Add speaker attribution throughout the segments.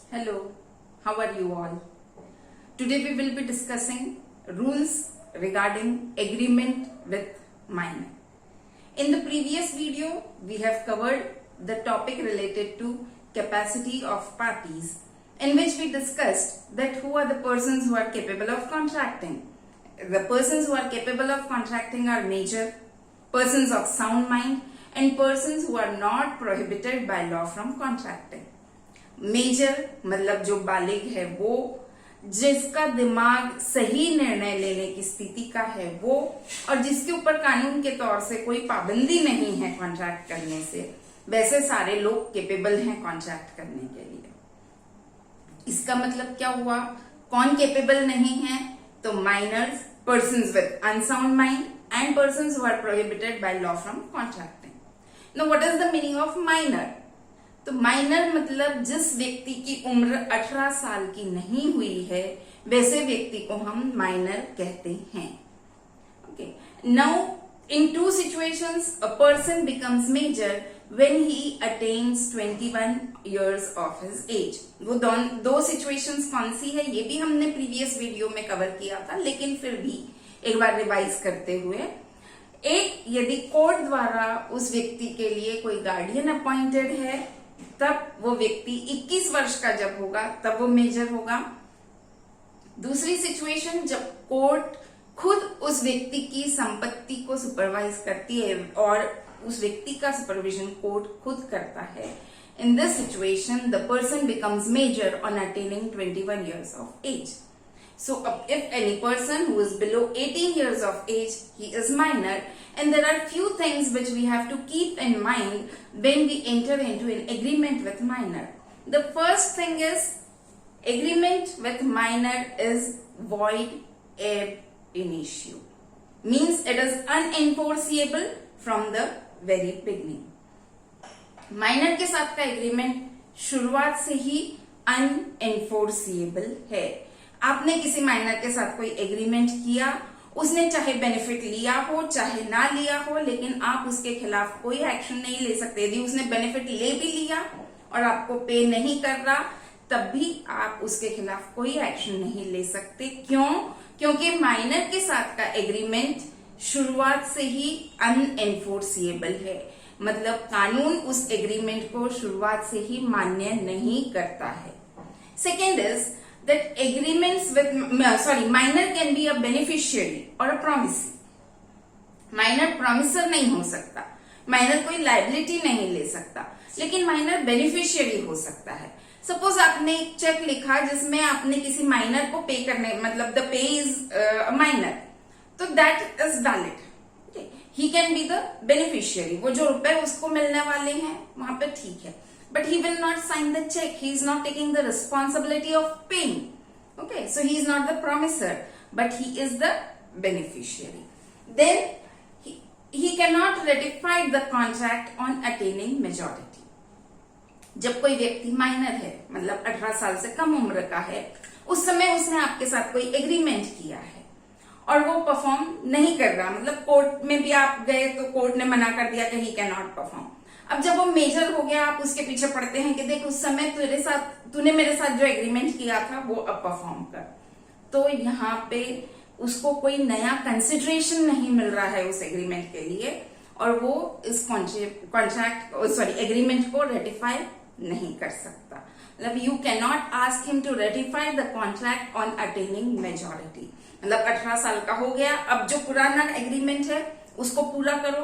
Speaker 1: Hello, how are you all? Today we will be discussing rules regarding agreement with minor. In the previous video, we have covered the topic related to capacity of parties, in which we discussed that who are the persons who are capable of contracting. The persons who are capable of contracting are major, persons of sound mind, and persons who are not prohibited by law from contracting. Major मतलब जो बालिग है वो, जिसका दिमाग सही निर्णय लेने की स्थिति का है वो, और जिसके ऊपर कानून के तौर से कोई पाबंदी नहीं है कॉन्ट्रैक्ट करने से, वैसे सारे लोग केपेबल हैं कॉन्ट्रैक्ट करने के लिए। इसका मतलब क्या हुआ? कौन केपेबल नहीं है? तो minors, persons with unsound mind and persons who are prohibited by law from contracting. Now what is the meaning of minor? तो माइनर मतलब जिस व्यक्ति की उम्र 18 साल की नहीं हुई है, वैसे व्यक्ति को हम माइनर कहते हैं। Okay, now in two situations a person becomes major when he attains 21 years of his age. वो दो सिचुएशंस कौन सी है ये भी हमने प्रीवियस वीडियो में कवर किया था, लेकिन फिर भी एक बार रिवाइज करते हुए, एक यदि कोर्ट द्वारा उस व्यक्ति के लिए कोई गार्डियन अपॉइंटेड है, तब वो व्यक्ति 21 वर्ष का जब होगा तब वो मेजर होगा। दूसरी सिचुएशन, जब कोर्ट खुद उस व्यक्ति की संपत्ति को सुपरवाइज करती है और उस व्यक्ति का सुपरविजन कोर्ट खुद करता है। In this situation the person becomes major on attaining 21 years of age. So if any person who is below 18 years of age, he is minor, and there are few things which we have to keep in mind when we enter into an agreement with minor. The first thing is, agreement with minor is void-ab-initio, means it is unenforceable from the very beginning. Minor के साथ का agreement शुरुआत से ही अनएनफोर्सिएबल है। आपने किसी minor के साथ कोई एग्रीमेंट किया, उसने चाहे बेनिफिट लिया हो चाहे ना लिया हो, लेकिन आप उसके खिलाफ कोई एक्शन नहीं ले सकते। यदि उसने बेनिफिट ले भी लिया और आपको पे नहीं कर रहा, तब भी आप उसके खिलाफ कोई एक्शन नहीं ले सकते। क्यों? क्योंकि माइनर के साथ का एग्रीमेंट शुरुआत से ही अनएनफोर्सिएबल है, मतलब कानून उस एग्रीमेंट को शुरुआत से ही मान्य नहीं करता है। Second is that agreements with minor can be a beneficiary or a promisee. Minor promisor नहीं हो सकता, माइनर कोई लाइबिलिटी नहीं ले सकता, लेकिन माइनर बेनिफिशियरी हो सकता है। सपोज आपने एक चेक लिखा जिसमें आपने किसी माइनर को पे करने, मतलब द पे इज माइनर, तो that is valid. He can be the beneficiary, वो जो रुपए उसको मिलने वाले हैं वहां पे ठीक है, but he will not sign the check. He is not taking the responsibility of paying. Okay, so he is not the promisor, but he is the beneficiary. Then he cannot ratify the contract on attaining majority. जब कोई व्यक्ति minor है, मतलब 18 साल से कम उम्र का है, उस समय उसने आपके साथ कोई एग्रीमेंट किया है और वो परफॉर्म नहीं कर रहा, मतलब कोर्ट में भी आप गए तो कोर्ट ने मना कर दिया कि ही कैन नॉट परफॉर्म। अब जब वो मेजर हो गया, आप उसके पीछे पड़ते हैं कि देख उस समय तूने मेरे साथ जो एग्रीमेंट किया था वो अब परफॉर्म कर, तो यहाँ पे उसको कोई नया कंसिडरेशन नहीं मिल रहा है उस एग्रीमेंट के लिए, और वो इस एग्रीमेंट को रेटिफाई नहीं कर सकता। मतलब you can not ask him to ratify the contract on attaining majority. मतलब 18 साल का हो गया, अब जो पुराना एग्रीमेंट है उसको पूरा करो,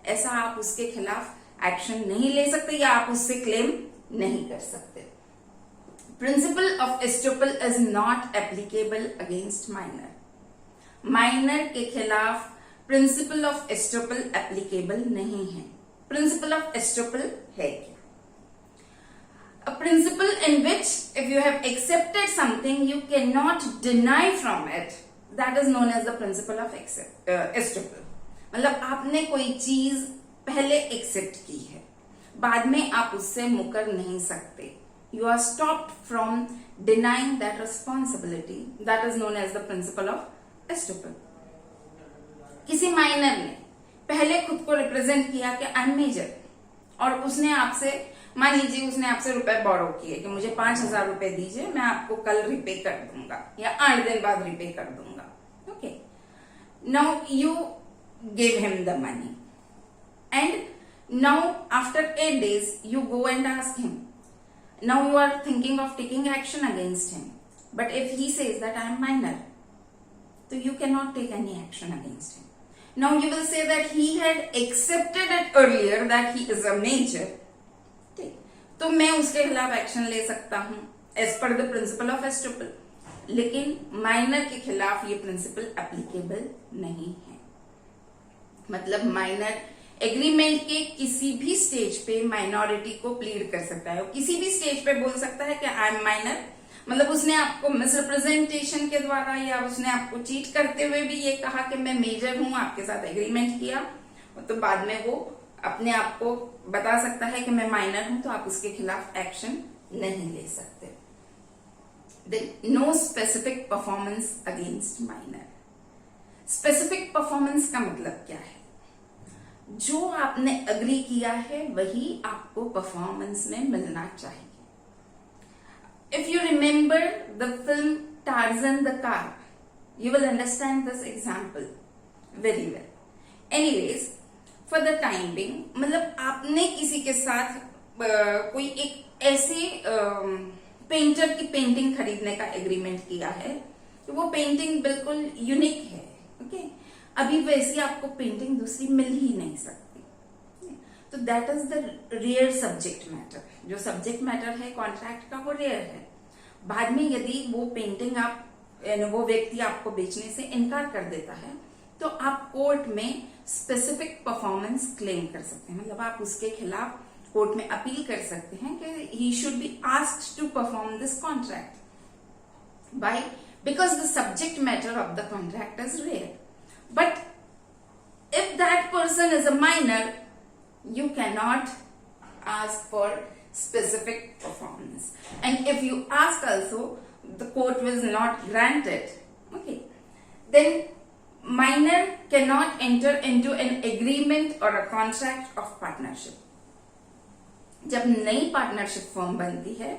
Speaker 1: ऐसा आप उसके खिलाफ एक्शन नहीं ले सकते या आप उससे क्लेम नहीं कर सकते। Principal of estoppel is not applicable against minor. Minor के खिलाफ प्रिंसिपल ऑफ एस्टोपल एप्लीकेबल नहीं है। प्रिंसिपल ऑफ एस्टोपल है क्या? A principle in which if you have accepted something you cannot deny from it, that is known as the principle of estoppel. मतलब आपने कोई चीज पहले एक्सेप्ट की है, बाद में आप उससे मुकर नहीं सकते। You are stopped from denying that responsibility, that is known as the principle of estoppel. किसी माइनर ने पहले खुद को रिप्रेजेंट किया कि आई एम मेजर, और उसने आपसे मान लीजिए उसने आपसे रुपए बोरो किए कि मुझे 5,000 रुपए दीजिए, मैं आपको कल रिपे कर दूंगा या 8 दिन बाद रिपे कर दूंगा. Okay, now you give him the money and now after 8 days you go and ask him. Now you are thinking of taking action against him, but if he says that I am minor, so you cannot take any action against him. Now you will say that he had accepted it earlier that he is a major. तो मैं उसके खिलाफ action ले सकता हूं as पर the principle of estoppel, लेकिन minor के खिलाफ ये प्रिंसिपल एप्लीकेबल नहीं है. मतलब माइनर एग्रीमेंट के किसी भी स्टेज पे माइनॉरिटी को प्लीड कर सकता है, किसी भी स्टेज पे बोल सकता है कि आई एम माइनर. मतलब उसने आपको मिसरिप्रेजेंटेशन के द्वारा या उसने आपको चीट करते हुए भी ये कहा कि मैं मेजर हूं, आपके साथ एग्रीमेंट किया, तो बाद में वो अपने आप को बता सकता है कि मैं माइनर हूं, तो आप उसके खिलाफ एक्शन नहीं ले सकते. Then no specific performance against minor. Specific performance का मतलब क्या है? जो आपने अग्री किया है वही आपको परफॉर्मेंस में मिलना चाहिए. If you remember the film Tarzan the car, you will understand this example very well. Anyways, for the time being, मतलब आपने किसी के साथ कोई एक ऐसे पेंटर की पेंटिंग खरीदने का एग्रीमेंट किया है तो वो पेंटिंग बिल्कुल यूनिक है. ओके, अभी वैसी आपको पेंटिंग दूसरी मिल ही नहीं सकती. तो that is the rare subject matter. जो सब्जेक्ट मैटर है कॉन्ट्रैक्ट का वो रेयर है. बाद में यदि वो पेंटिंग आप वो व्यक्ति आपको बेचने से इनकार कर देता है तो आप कोर्ट में स्पेसिफिक परफॉर्मेंस क्लेम कर सकते हैं. मतलब आप उसके खिलाफ कोर्ट में अपील कर सकते हैं कि he should be asked to perform this contract by because the subject matter of the contract is rare. But if that person is a minor, you cannot ask for specific performance. And if you ask also, the court will not grant it. Okay. Then minor cannot enter into an agreement or a contract of partnership. जब नई partnership form बनती है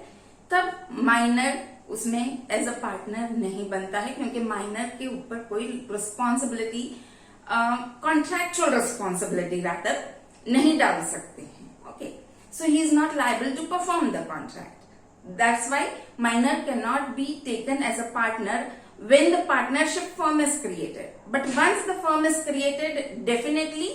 Speaker 1: तब minor उसमें as a partner नहीं बनता है, क्योंकि माइनर के ऊपर कोई रिस्पॉन्सिबिलिटी कॉन्ट्रैक्चुअल रिस्पॉन्सिबिलिटी रादर नहीं डाल सकते हैं. Okay, so he is not liable to perform the contract. That's why minor can not be taken as a partner when the partnership firm is created. But once the firm is created, definitely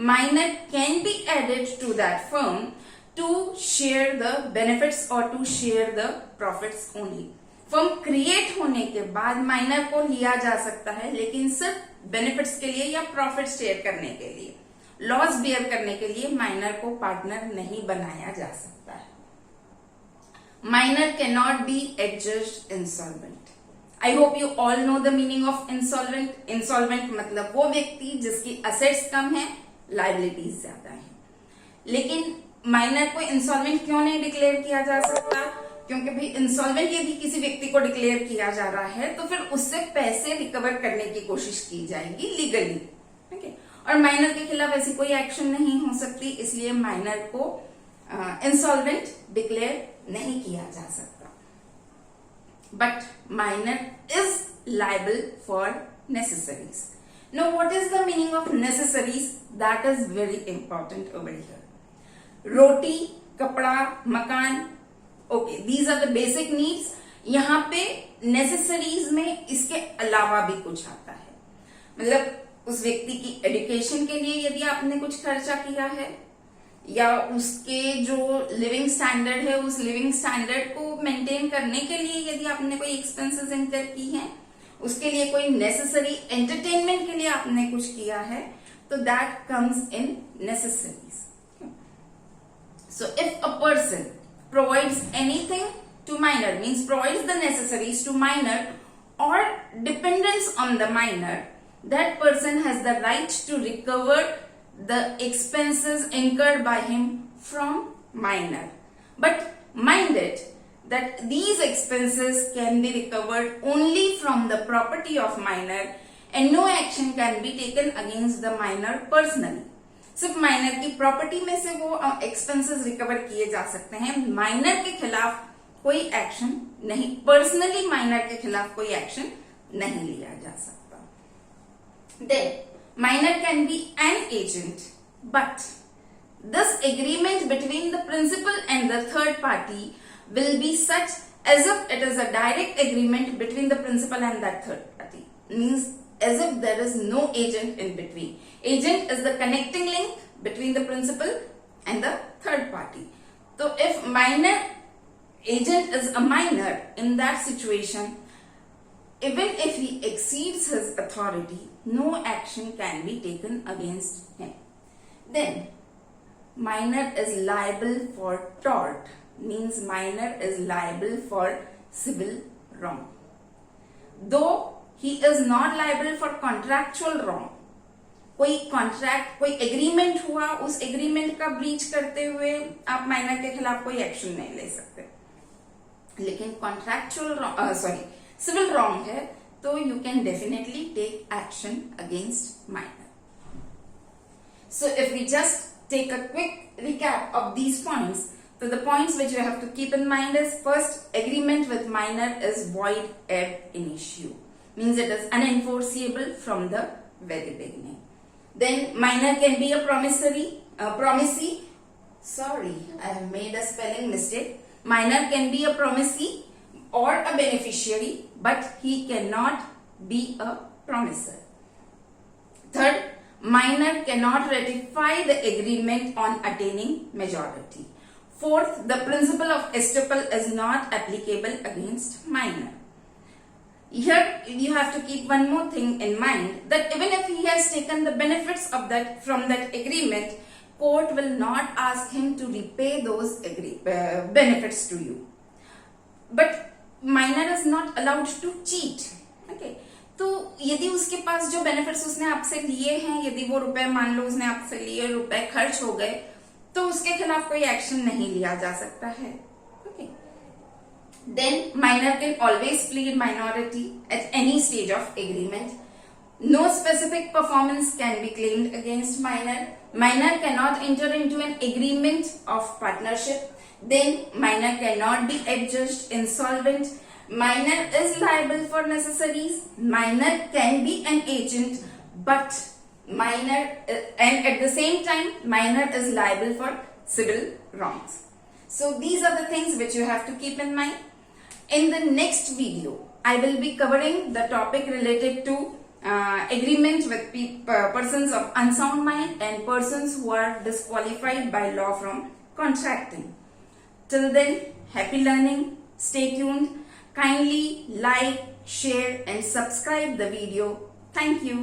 Speaker 1: minor can be added to that firm to share the benefits or to share the profits only. Firm create होने के बाद minor को लिया जा सकता है, लेकिन सिर्फ बेनिफिट्स के लिए या प्रॉफिट शेयर करने के लिए, लॉस बेयर करने के लिए माइनर को पार्टनर नहीं बनाया जा सकता है. Minor can not be adjudged insolvent. I hope you all know the meaning of insolvent. Insolvent मतलब वो व्यक्ति जिसकी असेट्स कम है, लायबिलिटीज ज्यादा है. लेकिन माइनर को इंसॉल्वेंट क्यों नहीं डिक्लेयर किया जा सकता? क्योंकि भाई इंसॉल्वेंट यदि किसी व्यक्ति को डिक्लेयर किया जा रहा है तो फिर उससे पैसे रिकवर करने की कोशिश की जाएगी लीगली. ठीक है, और माइनर के खिलाफ ऐसी कोई एक्शन नहीं हो सकती, इसलिए माइनर को इंसॉल्वेंट डिक्लेयर नहीं किया जा सकता. But minor is liable for necessaries. Know what is the meaning of necessaries? That is very important over here. Roti, kapda, makaan, okay, these are the basic needs. यहाँ पे नेसेसरीज में इसके अलावा भी कुछ आता है. मतलब उस व्यक्ति की एजुकेशन के लिए यदि आपने कुछ खर्चा किया है, या उसके जो लिविंग स्टैंडर्ड है उस लिविंग स्टैंडर्ड को मेंटेन करने के लिए यदि आपने कोई एक्सपेंसेस इनकर की हैं, उसके लिए कोई नेसेसरी एंटरटेनमेंट के लिए आपने कुछ किया है, तो that comes in necessaries. So if a person provides anything to minor, means provides the necessaries to minor or dependence on the minor, that person has the right to recover the expenses incurred by him from minor. But mind it that these expenses can be recovered only from the property of minor and no action can be taken against the minor personally. सिर्फ minor की property में से वो expenses recover किए जा सकते हैं, minor के खिलाफ कोई एक्शन नहीं, पर्सनली माइनर के खिलाफ कोई एक्शन नहीं लिया जा सकता। Then minor can be an agent, but this agreement between the principal and the third party will be such as if it is a direct agreement between the principal and that third party. Means as if there is no agent in between. Agent is the connecting link between the principal and the third party. So if minor agent is a minor, in that situation, even if he exceeds his authority, no action can be taken against him. Then minor is liable for tort, means minor is liable for civil wrong. Though he is not liable for contractual wrong. कोई contract, कोई agreement हुआ, उस agreement का breach करते हुए आप minor के खिलाफ कोई एक्शन नहीं ले सकते, लेकिन कॉन्ट्रैक्चुअल सिविल रॉन्ग है तो you can definitely take action against minor. So if we just take a quick recap of these points. So the points which you have to keep in mind is, first, agreement with minor is void-ab-initio, means it is unenforceable from the very beginning. Then minor can be a promisee. Sorry, I have made a spelling mistake. Minor can be a promisee or a beneficiary, but he cannot be a promisor. Third, minor cannot ratify the agreement on attaining majority. Fourth, the principle of estoppel is not applicable against minor. Here you have to keep one more thing in mind, that even if he has taken the benefits of that from that agreement, court will not ask him to repay those benefits to you. But minor is not allowed to cheat. Okay. तो यदि उसके पास जो benefits उसने आपसे लिए हैं, यदि वो रुपए मान लो उसने आपसे लिए, रुपए खर्च हो गए, तो उसके खिलाफ कोई एक्शन नहीं लिया जा सकता है. Okay. Then minor can always plead minority at any stage of agreement. No specific performance can be claimed against minor. Minor can not enter into an agreement of partnership. Then minor can not be adjudged insolvent. Minor is liable for necessaries. Minor can be an agent, but minor and at the same time minor is liable for civil wrongs. So these are the things which you have to keep in mind. In the next video, I will be covering the topic related to agreement with persons of unsound mind and persons who are disqualified by law from contracting. Till then, happy learning. Stay tuned. Kindly like, share and subscribe the video. Thank you.